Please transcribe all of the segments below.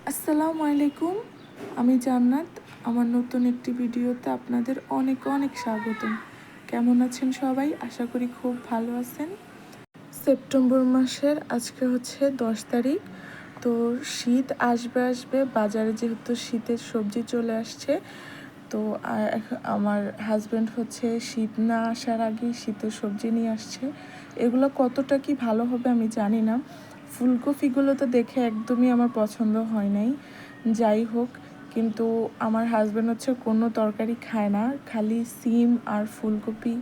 আসসালামু আলাইকুম। আমি জান্নাত। আমার নতুন একটি ভিডিওতে আপনাদের অনেক অনেক স্বাগতম। কেমন আছেন সবাই? আশা করি খুব ভালো আছেন। সেপ্টেম্বর মাসের আজকে হচ্ছে 10 তারিখ। তো শীত আসবে আসবে, বাজারে যেহেতু শীতের সবজি চলে আসছে, তো আমার হাজব্যান্ড হচ্ছে শীত না আসার আগেই শীতের সবজি নিয়ে আসছে। এগুলো কতটা কি ভালো হবে আমি জানি না। ফুলকপিগুলো তো দেখে একদমই আমার পছন্দ হয় নাই। যাই হোক, কিন্তু আমার হাজব্যান্ড হচ্ছে কোনো তরকারি খায় না, খালি সিম আর ফুলকপি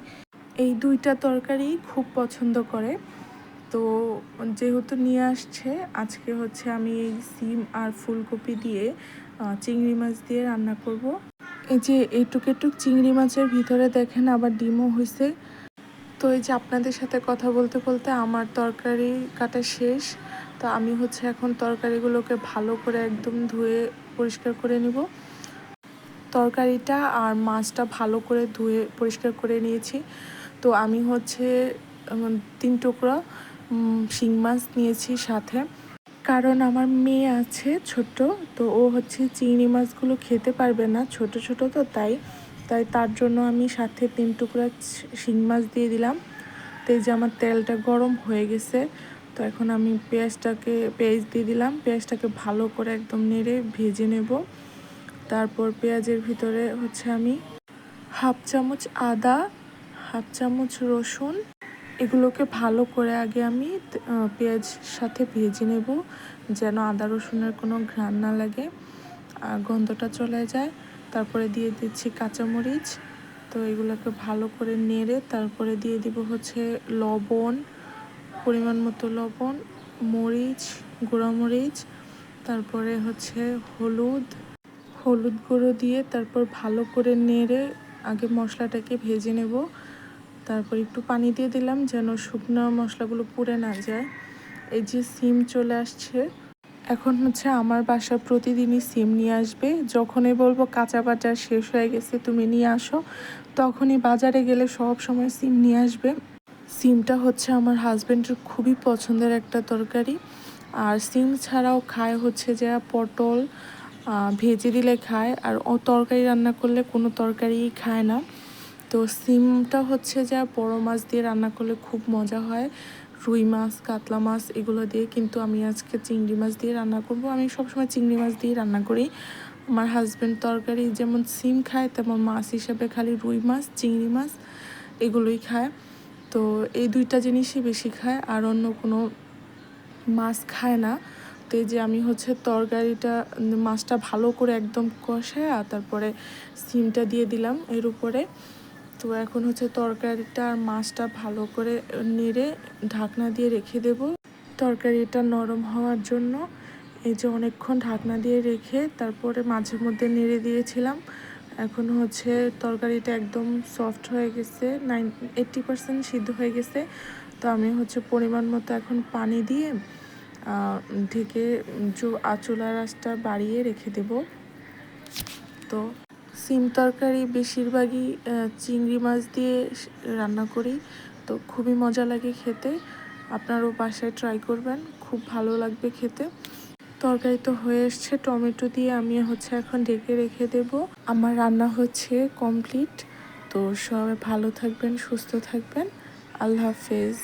এই দুইটা তরকারি খুব পছন্দ করে। তো যেহেতু নিয়ে আসছে, আজকে হচ্ছে আমি এই সিম আর ফুলকপি দিয়ে চিংড়ি মাছ দিয়ে রান্না করব। এই যে এইটুক চিংড়ি মাছের ভিতরে দেখেন আবার ডিমও হয়েছে। তো এই যে আপনাদের সাথে কথা বলতে বলতে আমার তরকারি কাটা শেষ। তো আমি হচ্ছে এখন তরকারিগুলোকে ভালো করে একদম ধুয়ে পরিষ্কার করে নিব। তরকারিটা আর মাছটা ভালো করে ধুয়ে পরিষ্কার করে নিয়েছি। তো আমি হচ্ছে 3 টুকরা শিং মাছ নিয়েছি সাথে, কারণ আমার মেয়ে আছে ছোট, তো ও হচ্ছে চিংড়ি মাছগুলো খেতে পারবে না, ছোট ছোট তো, তাই তার জন্য আমি সাথে 3 টুকরা শিং মাছ দিয়ে দিলাম। তো এই যে আমার তেলটা গরম হয়ে গেছে, তো এখন আমি পেঁয়াজ দিয়ে দিলাম। পেঁয়াজটাকে ভালো করে একদম নেড়ে ভেজে নেব। তারপর পেঁয়াজের ভিতরে হচ্ছে আমি 1/2 চামচ আদা, 1/2 চামচ রসুন, এগুলোকে ভালো করে আগে আমি পেঁয়াজ সাথে ভেজে নেব, যেন আদা রসুনের কোনো ঘ্রাণ না লাগে, গন্ধটা চলে যায়। তারপরে দিয়ে দিচ্ছি কাঁচামরিচ। তো এগুলোকে ভালো করে নেড়ে তারপরে দিয়ে দিব হচ্ছে লবণ, পরিমাণ মতো লবণ, মরিচ, গুঁড়ামরিচ, তারপরে হচ্ছে হলুদ গুঁড়ো দিয়ে তারপর ভালো করে নেড়ে আগে মশলাটাকে ভেজে নেব। তারপর একটু পানি দিয়ে দিলাম যেন শুকনো মশলাগুলো পুড়ে না যায়। এই যে সিম চলে আসছে, এখন হচ্ছে আমার বাসা প্রতিদিনই সিম নিয়ে আসবে। যখনই বলবো কাঁচা বাজার শেষ হয়ে গেছে তুমি নিয়ে আসো, তখনই বাজারে গেলে সব সময় সিম নিয়ে আসবে। সিমটা হচ্ছে আমার হাজব্যান্ডের খুবই পছন্দের একটা তরকারি। আর সিম ছাড়াও খায় হচ্ছে যে পটল, ভেজে দিলে খায়, আর ও তরকারি রান্না করলে কোনো তরকারিই খায় না। তো সিমটা হচ্ছে যা বড় মাছ দিয়ে রান্না করলে খুব মজা হয়, রুই মাছ, কাতলা মাছ এগুলো দিয়ে, কিন্তু আমি আজকে চিংড়ি মাছ দিয়ে রান্না করব। আমি সবসময় চিংড়ি মাছ দিয়ে রান্না করি। আমার হাজব্যান্ড তরকারি যেমন সিম খায়, তেমন মাছ হিসাবে খালি রুই মাছ, চিংড়ি মাছ এগুলোই খায়। তো এই দুইটা জিনিসই বেশি খায়, আর অন্য কোনো মাছ খায় না। তো এই যে আমি হচ্ছে মাছটা ভালো করে একদম কষায় তারপরে সিমটা দিয়ে দিলাম এর উপরে। তো এখন হচ্ছে তরকারিটা আর মাছটা ভালো করে নেড়ে ঢাকনা দিয়ে রেখে দেব তরকারিটা নরম হওয়ার জন্য। এই যে অনেকক্ষণ ঢাকনা দিয়ে রেখে তারপরে মাঝে মধ্যে নেড়ে দিয়েছিলাম। এখন হচ্ছে তরকারিটা একদম সফট হয়ে গেছে, 80% সিদ্ধ হয়ে গেছে। তো আমি হচ্ছে পরিমাণ মতো এখন পানি দিয়ে ঢেকে চুলার আঁচটা বাড়িয়ে রেখে দেব। তো সিম তরকারি বেশিরভাগই চিংড়ি মাছ দিয়ে রান্না করি, তো খুবই মজা লাগে খেতে। আপনারাও বাসায় ট্রাই করবেন, খুব ভালো লাগবে খেতে। তরকারি তো হয়ে এসছে, টমেটো দিয়ে আমি হচ্ছে এখন ঢেকে রেখে দেব। আমার রান্না হচ্ছে কমপ্লিট। তো সবাই ভালো থাকবেন, সুস্থ থাকবেন। আল্লাহ হাফেজ।